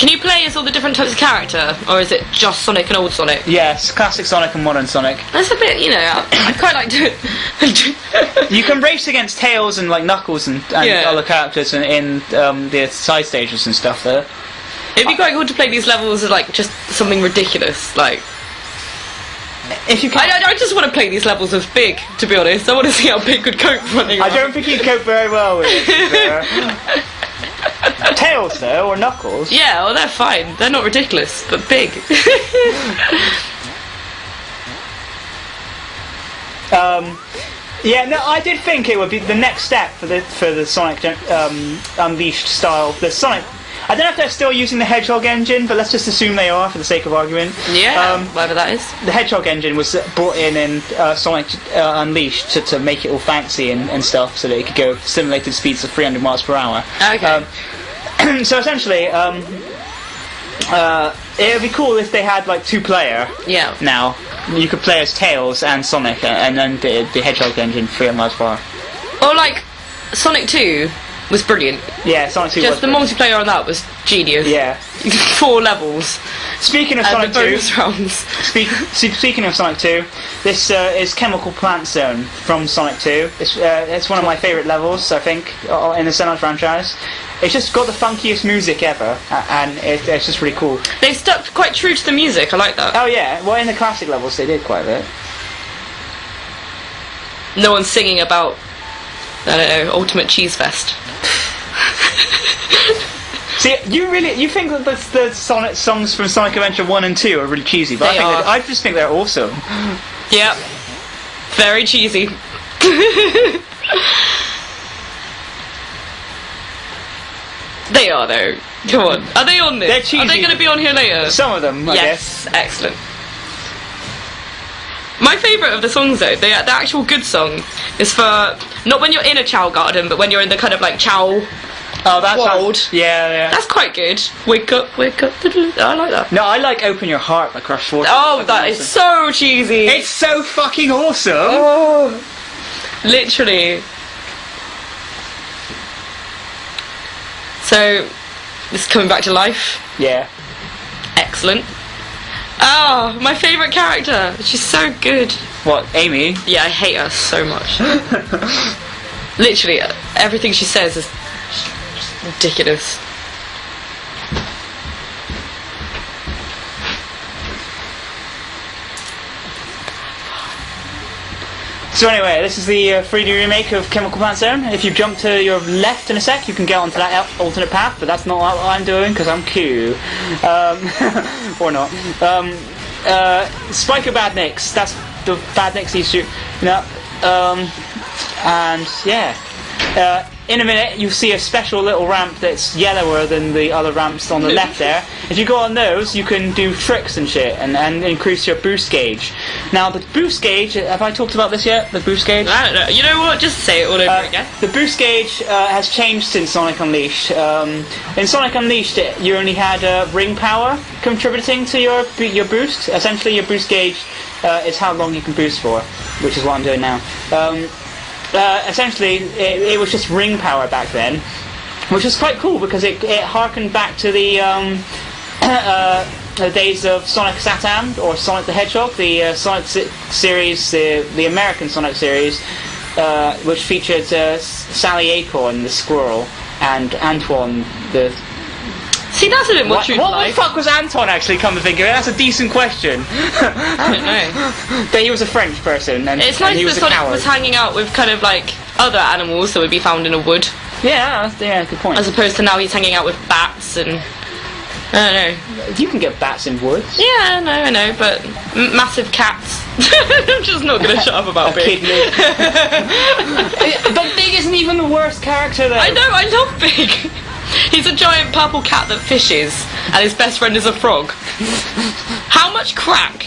Can you play as all the different types of character, or is it just Sonic and old Sonic? Yes, classic Sonic and modern Sonic. That's a bit, I quite like to... You can race against Tails and like Knuckles and other characters in the side stages and stuff though. It'd be quite cool to play these levels as like just something ridiculous, like... If you can... I just want to play these levels as Big, to be honest. I want to see how Big could cope running around. I don't think he'd cope very well with it. Tails though, or Knuckles. Yeah, well they're fine. They're not ridiculous, but Big. Yeah, no, I did think it would be the next step for the Sonic Unleashed style. The Sonic. I don't know if they're still using the Hedgehog engine, but let's just assume they are for the sake of argument. Yeah, whatever that is. The Hedgehog engine was brought in Sonic Unleashed to make it all fancy and stuff, so that it could go simulated speeds of 300 miles per hour. Okay. So essentially, it would be cool if they had like 2-player. Yeah. Now you could play as Tails and Sonic, and then the Hedgehog engine 300 miles per hour. Or like Sonic 2 was brilliant. Yeah, Sonic 2 just the multiplayer on that was genius. Yeah. 4 levels. Speaking of and Sonic 2, rounds. Speaking of Sonic 2, this is Chemical Plant Zone from Sonic 2. It's one of my favourite levels, I think, in the Sonic franchise. It's just got the funkiest music ever, and it's just really cool. They stuck quite true to the music, I like that. Oh yeah, well in the classic levels they did quite a bit. No one's singing about, I don't know, Ultimate Cheese Fest. See, you think that the Sonic songs from Sonic Adventure 1 and 2 are really cheesy, but I just think they're awesome. Yep. Very cheesy. They are though. Come on. Are they on this? They're cheesy. Are they going to be on here later? Some of them, I guess. Yes, excellent. My favourite of the songs though, the actual good song, is for, not when you're in a Chow garden, but when you're in the kind of like Chow world. Yeah. That's quite good. Wake up, I like that. No, I like Open Your Heart by Crush 40. Oh, that is so cheesy. It's so fucking awesome. Oh, literally. So, this is coming back to life. Yeah. Excellent. Oh, my favourite character. She's so good. What, Amy? Yeah, I hate her so much. Literally, everything she says is ridiculous. So anyway, this is the 3D remake of Chemical Plant Zone. If you jump to your left in a sec, you can get onto that alternate path, but that's not what I'm doing, because I'm cool. Or not. Spiker Badniks, that's the Badniks he's shooting up. And yeah. In a minute, you'll see a special little ramp that's yellower than the other ramps on the left there. If you go on those, you can do tricks and shit, and increase your boost gauge. Now, the boost gauge, have I talked about this yet? The boost gauge? I don't know. You know what? Just say it all over again. The boost gauge has changed since Sonic Unleashed. In Sonic Unleashed, you only had ring power contributing to your boost. Essentially, your boost gauge is how long you can boost for, which is what I'm doing now. Essentially, it was just ring power back then, which was quite cool because it harkened back to the days of Sonic Saturn or Sonic the Hedgehog, the Sonic series, the American Sonic series, which featured Sally Acorn, the squirrel, and Antoine, the... See, that's a bit more true to life. What the fuck was Anton actually, come to think of it? That's a decent question. I don't know. But he was a French person, and it's nice he was that Sonic coward. was hanging out with kind of like other animals that would be found in a wood. Yeah, good point. As opposed to now he's hanging out with bats and... I don't know. You can get bats in woods. Yeah, I know, but massive cats. I'm just not going to shut up about Big. But Big isn't even the worst character though. I know, I love Big. He's a giant purple cat that fishes, and his best friend is a frog. How much crack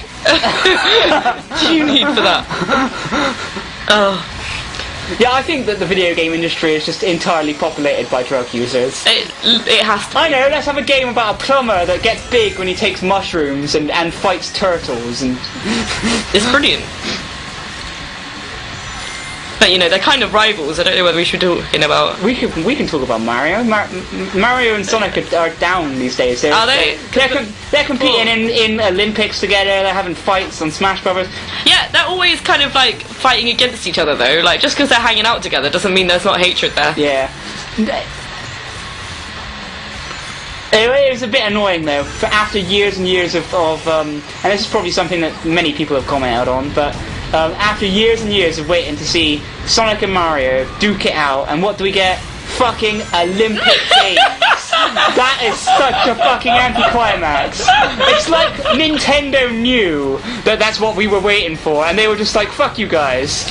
do you need for that? Oh. Yeah, I think that the video game industry is just entirely populated by drug users. It has to be. I know, let's have a game about a plumber that gets big when he takes mushrooms and fights turtles and... It's brilliant. But they're kind of rivals. I don't know whether we should be talking about. We can talk about Mario. Mario and Sonic are down these days. Are they? They're competing in Olympics together. They're having fights on Smash Brothers. Yeah, they're always kind of like fighting against each other though. Like just because they're hanging out together doesn't mean there's not hatred there. Yeah. It was a bit annoying though. For after years and years of and this is probably something that many people have commented on, but. After years and years of waiting to see Sonic and Mario duke it out, and what do we get? Fucking Olympic Games. That is such a fucking anticlimax. It's like Nintendo knew that that's what we were waiting for, and they were just like, "Fuck you guys."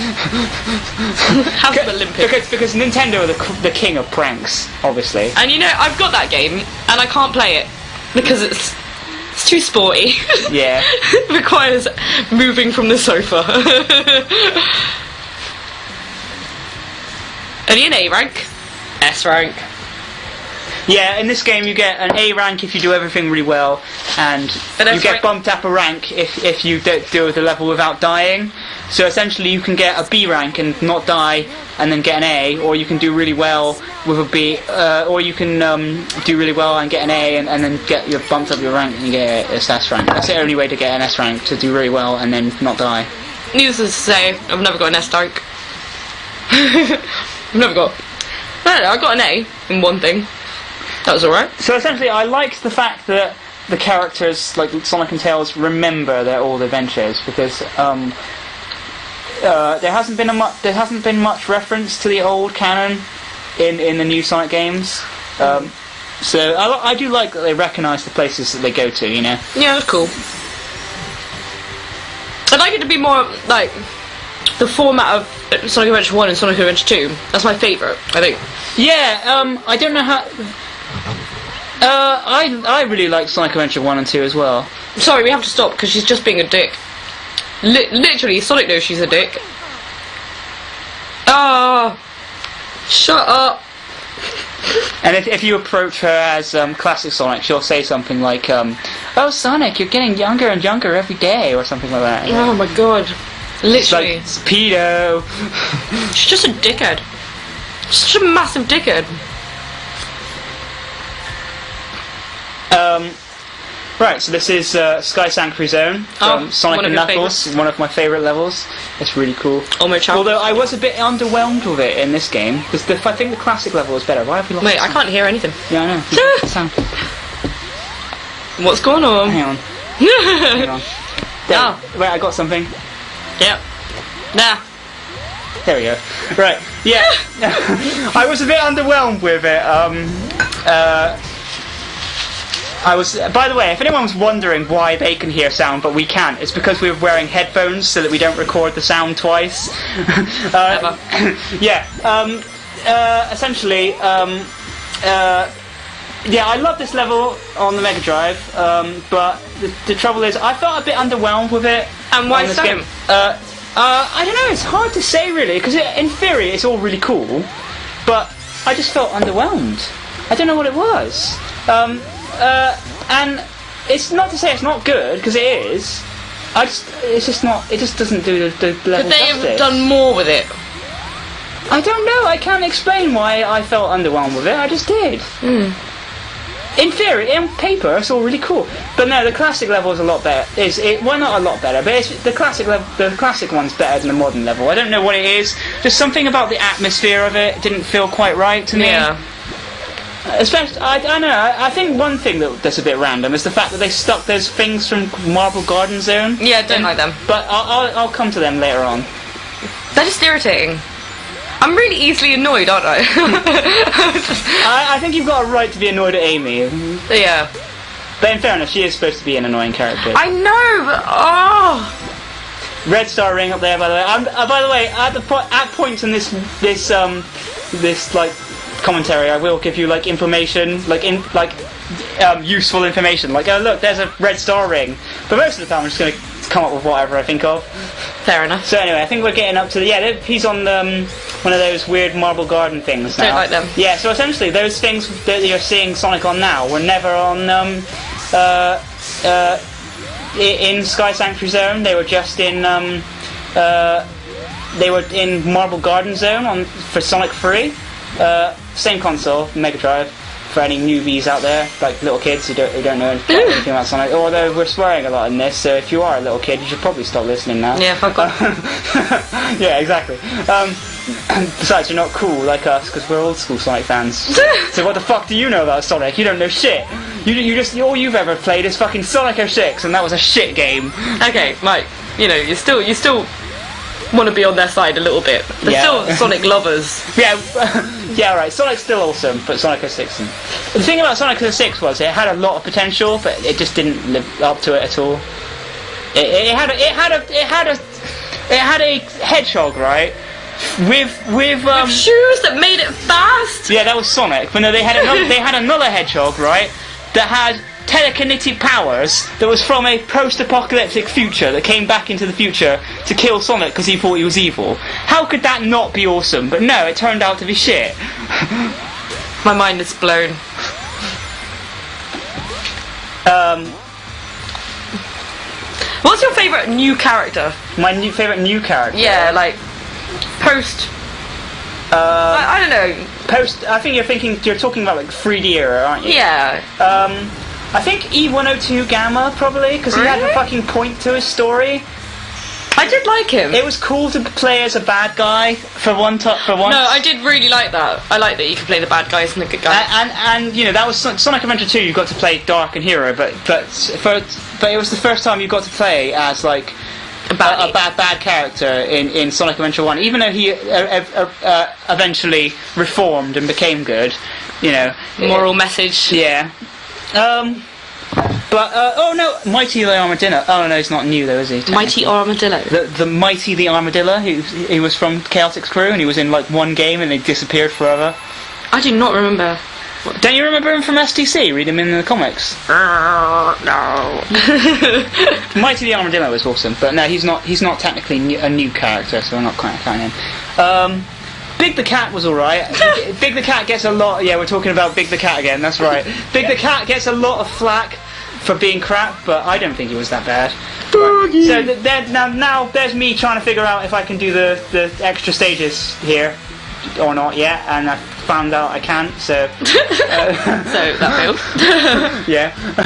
Have the Olympics. Because Nintendo are the king of pranks, obviously. And I've got that game, and I can't play it because it's too sporty. Yeah. It requires moving from the sofa. Only an A rank, S rank. Yeah, in this game you get an A rank if you do everything really well, and you get bumped up a rank if you do the level without dying. So essentially you can get a B rank and not die, and then get an A, or you can do really well with a B, or you can do really well and get an A, and then get your bumped up your rank and you get a S rank. That's the only way to get an S rank, to do really well and then not die. Needless to say, I've never got an S rank. I've never got... No, I got an A in one thing. That was alright. So essentially I liked the fact that the characters, like Sonic and Tails, remember their old adventures, because there hasn't been much reference to the old canon in the new Sonic games. So I do like that they recognise the places that they go to. Yeah, that's cool. I'd like it to be more like the format of Sonic Adventure 1 and Sonic Adventure 2. That's my favourite, I think. Yeah, I don't know how... I really like Sonic Adventure 1 and 2 as well. Sorry, we have to stop because she's just being a dick. Literally, Sonic knows she's a dick. Ah, shut up. And if you approach her as classic Sonic, she'll say something like, "Oh, Sonic, you're getting younger and younger every day," or something like that. Oh my god. Literally. It's like, pedo. She's just a dickhead. Such a massive dickhead. Right, so this is Sky Sanctuary Zone from Sonic and Knuckles, one of my favourite levels. It's really cool. Although I was a bit underwhelmed with it in this game, because I think the classic level is better. Why have we lost? Wait, I can't hear anything. Yeah, I know. Sound. What's going on? Hang on. Hang on. There. Wait, I got something. Yep. Nah. There we go. Right. Yeah. I was a bit underwhelmed with it. By the way, if anyone was wondering why they can hear sound but we can't, it's because we're wearing headphones so that we don't record the sound twice. Yeah. Essentially, yeah, I love this level on the Mega Drive, but the trouble is, I felt a bit underwhelmed with it. And why so? I don't know, it's hard to say really, because in theory it's all really cool, but I just felt underwhelmed. I don't know what it was. And it's not to say it's not good, because it is. It just doesn't do the level justice. Could they have done more with it? I don't know, I can't explain why I felt underwhelmed with it, I just did. In theory, in paper, it's all really cool. But no, the classic level is a lot better. Well, not a lot better, but the classic one's better than the modern level. I don't know what it is. Just something about the atmosphere of it didn't feel quite right to me. Yeah. Especially, I don't know. I think one thing that's a bit random is the fact that they stuck those things from Marble Garden Zone. Yeah, I don't like them. But I'll come to them later on. They're just irritating. I'm really easily annoyed, aren't I? I think you've got a right to be annoyed at Amy. Yeah. But in fairness, she is supposed to be an annoying character. I know, but Red Star ring up there, by the way. By the way, at points in this like commentary, I will give you like information, useful information. Like, oh look, there's a red star ring. But most of the time, I'm just going to come up with whatever I think of. Fair enough. So anyway, I think we're getting up to he's on one of those weird Marble Garden things now. Don't like them. Yeah, so essentially those things that you're seeing Sonic on now were never on in Sky Sanctuary Zone. They were just in they were in Marble Garden Zone for Sonic 3. Same console, Mega Drive. For any newbies out there, like little kids who don't know anything about Sonic. Although we're swearing a lot in this, so if you are a little kid, you should probably stop listening now. Yeah, fuck off. Yeah, exactly. Besides, you're not cool like us because we're old school Sonic fans. So what the fuck do you know about Sonic? You don't know shit. You just all you've ever played is fucking Sonic 06, and that was a shit game. Okay, Mike. You know, you still want to be on their side a little bit. They're still Sonic lovers. Yeah, yeah, right. Sonic's still awesome, but Sonic 06 isn't. The thing about Sonic 06 was it had a lot of potential, but it just didn't live up to it at all. It had a hedgehog, right? With shoes that made it fast. Yeah, that was Sonic. But no, they had another hedgehog, right? That had telekinetic powers that was from a post-apocalyptic future that came back into the future to kill Sonic because he thought he was evil. How could that not be awesome? But no, it turned out to be shit. My mind is blown. What's your favourite new character? My favourite new character? Yeah, like post. I don't know. Post. I think you're talking about like 3D era, aren't you? Yeah. I think E102 Gamma probably because he had a fucking point to his story. I did like him. It was cool to play as a bad guy for once. No, I did really like that. I like that you could play the bad guys and the good guys. And you know that was Sonic Adventure 2. You got to play Dark and Hero, but it was the first time you got to play as like a bad character in Sonic Adventure 1. Even though he eventually reformed and became good, you know, moral message. Yeah. Oh no, Mighty the Armadillo. Oh no, he's not new though, is he? Mighty Armadillo. The Mighty the Armadillo. He was from Chaotix Crew, and he was in like one game, and they disappeared forever. I do not remember. Don't you remember him from STC? Read him in the comics. No. Mighty the Armadillo was awesome, but no, he's not technically a new character, so I'm not quite counting him. Big the Cat was alright. Big the Cat gets a lot. Yeah, we're talking about Big the Cat again. That's right. Big the Cat gets a lot of flack for being crap, but I don't think he was that bad. Right. So now there's me trying to figure out if I can do the extra stages here or not yet, and I found out I can't. So so that failed. Yeah.